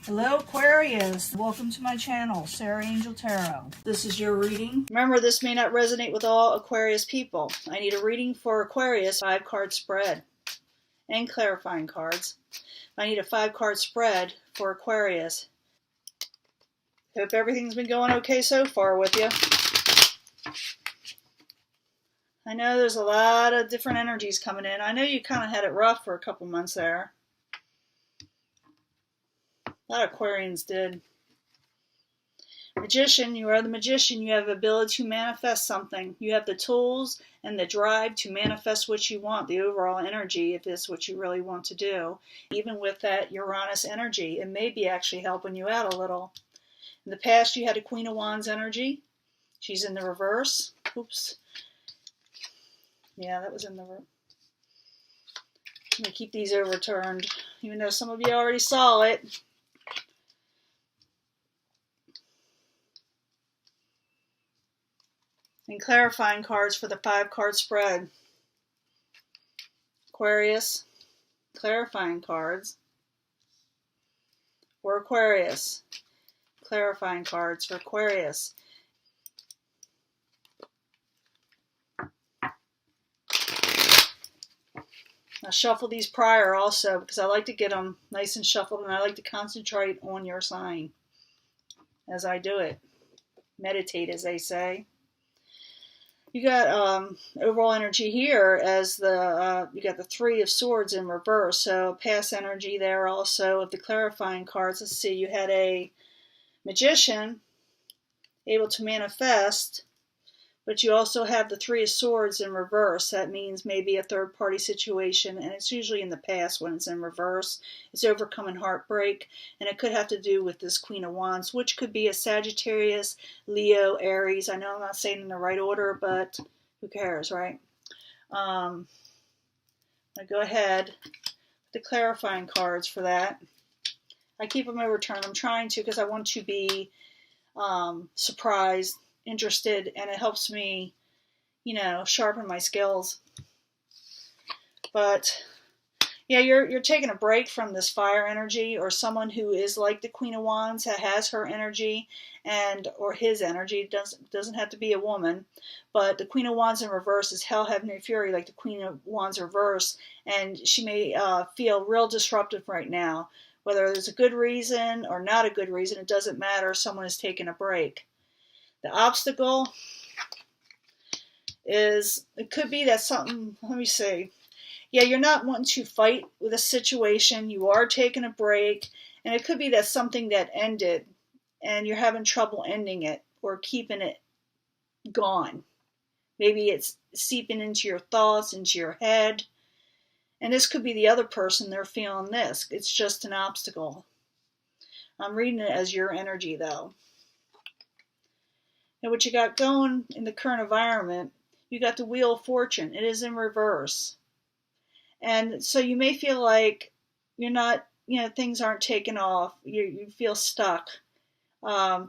Hello Aquarius, welcome to my channel, Sarah Angel Tarot. This is your reading. Remember, this may not resonate with all Aquarius people. I need a reading for Aquarius, 5-card spread and clarifying cards. I need a 5-card spread for Aquarius. Hope everything's been going okay so far with you. I know there's a lot of different energies coming in. I know you kind of had it rough for a couple months there. A lot of Aquarians did. Magician, you are the magician. You have the ability to manifest something. You have the tools and the drive to manifest what you want, the overall energy, if it's what you really want to do. Even with that Uranus energy, it may be actually helping you out a little. In the past, you had a Queen of Wands energy. She's in the reverse. Oops. Yeah, that was in the reverse. I'm going to keep these overturned, even though some of you already saw it. And clarifying cards for the 5-card spread. Aquarius, clarifying cards for Aquarius. Clarifying cards for Aquarius. I shuffle these prior also because I like to get them nice and shuffled, and I like to concentrate on your sign as I do it. Meditate, as they say. You got overall energy here as the you got the 3 of Swords in reverse, so past energy there also of the clarifying cards. Let's see, you had a magician able to manifest, but you also have the 3 of Swords in reverse. That means maybe a third-party situation, and it's usually in the past when it's in reverse. It's overcoming heartbreak, and it could have to do with this Queen of Wands, which could be a Sagittarius, Leo, Aries. I know I'm not saying in the right order, but who cares, right? I'll go ahead with the clarifying cards for that. I keep them overturned. I'm trying to because I want to be surprised, interested, and it helps me, sharpen my skills. But yeah, you're taking a break from this fire energy, or someone who is like the Queen of Wands, that has her energy or his energy. Doesn't have to be a woman, but the Queen of Wands in reverse is hell, heaven, and fury, like the Queen of Wands reverse, and she may feel real disruptive right now. Whether there's a good reason or not a good reason, it doesn't matter. Someone is taking a break. The obstacle is, it could be that something, let me see. Yeah, you're not wanting to fight with a situation. You are taking a break. And it could be that something that ended and you're having trouble ending it or keeping it gone. Maybe it's seeping into your thoughts, into your head. And this could be the other person. They're feeling this. It's just an obstacle. I'm reading it as your energy, though. And what you got going in the current environment, you got the Wheel of Fortune. It is in reverse. And so you may feel like you're not, things aren't taking off. You feel stuck.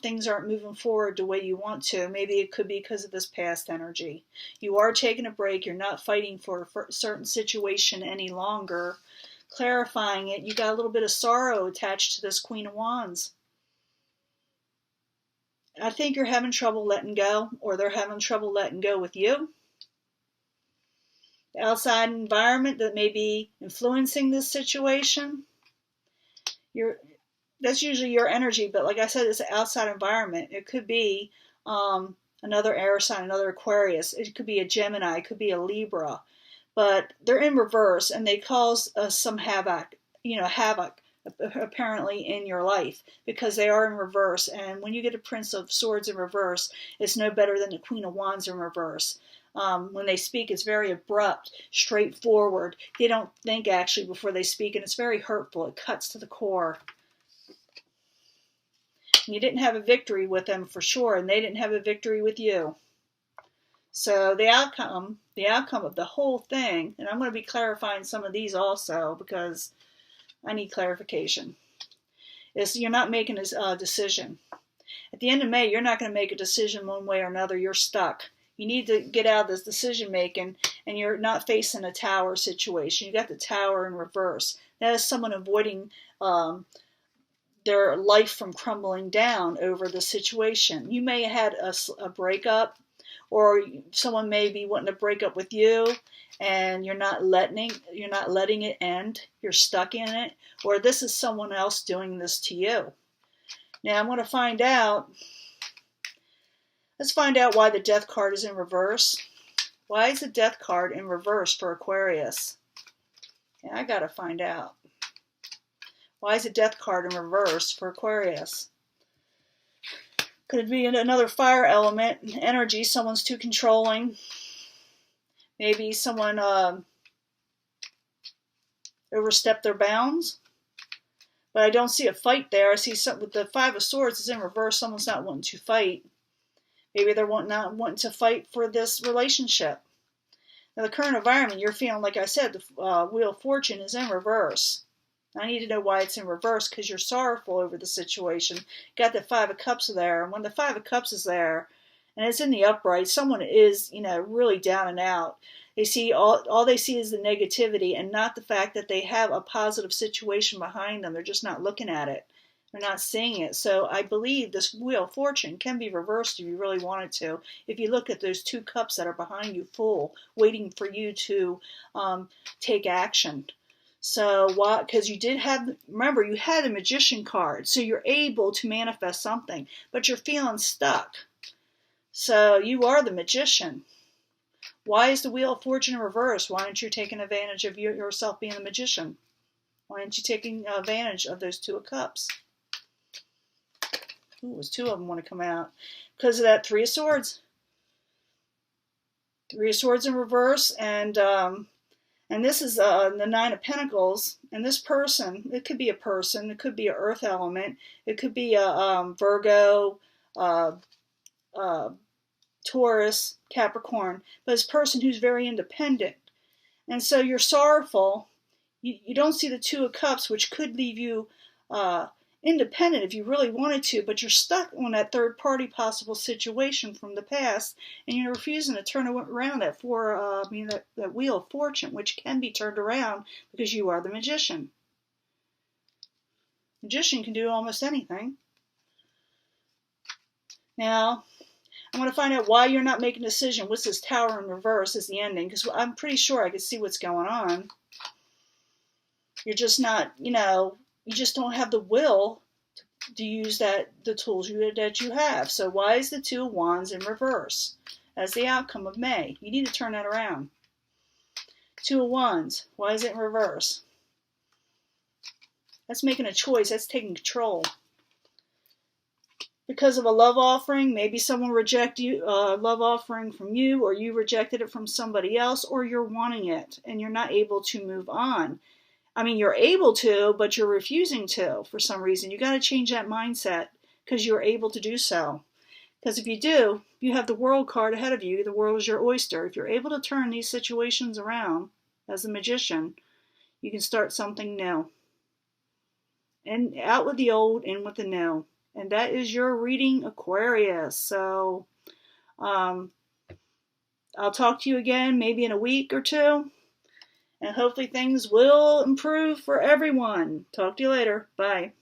Things aren't moving forward the way you want to. Maybe it could be because of this past energy. You are taking a break. You're not fighting for a certain situation any longer. Clarifying it, you got a little bit of sorrow attached to this Queen of Wands. I think you're having trouble letting go, or they're having trouble letting go with you. The outside environment that may be influencing this situation, that's usually your energy, but like I said, it's an outside environment. It could be another air sign, another Aquarius. It could be a Gemini. It could be a Libra. But they're in reverse, and they cause some havoc, apparently in your life, because they are in reverse. And when you get a Prince of Swords in reverse, it's no better than the Queen of Wands in reverse. When they speak, it's very abrupt, straightforward. They don't think actually before they speak, and it's very hurtful. It cuts to the core. And you didn't have a victory with them for sure, and they didn't have a victory with you. So the outcome of the whole thing, and I'm going to be clarifying some of these also because I need clarification, is you're not making a decision. At the end of May, you're not going to make a decision one way or another. You're stuck. You need to get out of this decision making, and you're not facing a tower situation. You got the Tower in reverse. That is someone avoiding their life from crumbling down over the situation. You may have had a breakup, or someone may be wanting to break up with you, and you're not letting it end. You're stuck in it, or this is someone else doing this to you. Now I'm going to find out. Let's find out why the Death card is in reverse. Why is the Death card in reverse for Aquarius? Yeah, I got to find out. Why is the Death card in reverse for Aquarius? Could it be another fire element energy? Someone's too controlling. Maybe someone overstepped their bounds. But I don't see a fight there. I see something with the Five of Swords is in reverse. Someone's not wanting to fight. Maybe they're not wanting to fight for this relationship. Now, the current environment, you're feeling, like I said, the Wheel of Fortune is in reverse. I need to know why it's in reverse, because you're sorrowful over the situation. Got the Five of Cups there, and when the Five of Cups is there, and it's in the upright, someone is, really down and out. They see all they see is the negativity, and not the fact that they have a positive situation behind them. They're just not looking at it. They're not seeing it. So I believe this Wheel of Fortune can be reversed if you really wanted to. If you look at those two cups that are behind you full, waiting for you to take action. So why? Because you did have, remember, you had a Magician card. So you're able to manifest something, but you're feeling stuck. So you are the Magician. Why is the Wheel of Fortune in reverse? Why aren't you taking advantage of yourself being the Magician? Why aren't you taking advantage of those Two of Cups? Ooh, there's two of them want to come out. Because of that Three of Swords. Three of Swords in reverse, and this is the Nine of Pentacles. And this person, it could be a person, it could be an earth element, it could be a Virgo, Taurus, Capricorn, but it's a person who's very independent. And so you're sorrowful. You don't see the Two of Cups, which could leave you independent if you really wanted to, but you're stuck on that third party possible situation from the past, and you're refusing to turn around that that Wheel of Fortune, which can be turned around because you are the Magician. Magician can do almost anything. Now, I'm going to find out why you're not making a decision. What's this Tower in reverse is the ending, because I'm pretty sure I can see what's going on. You're just not, you just don't have the will to use the tools that you have. So why is the Two of Wands in reverse as the outcome of May? You need to turn that around. Two of Wands, why is it in reverse? That's making a choice. That's taking control. Because of a love offering, maybe someone rejected you, a love offering from you, or you rejected it from somebody else, or you're wanting it and you're not able to move on. I mean, you're able to, but you're refusing to for some reason. You got to change that mindset because you're able to do so. Because if you do, you have the World card ahead of you. The world is your oyster. If you're able to turn these situations around as a magician, you can start something new. And out with the old, in with the new. And that is your reading, Aquarius. So I'll talk to you again maybe in a week or two. And hopefully things will improve for everyone. Talk to you later. Bye.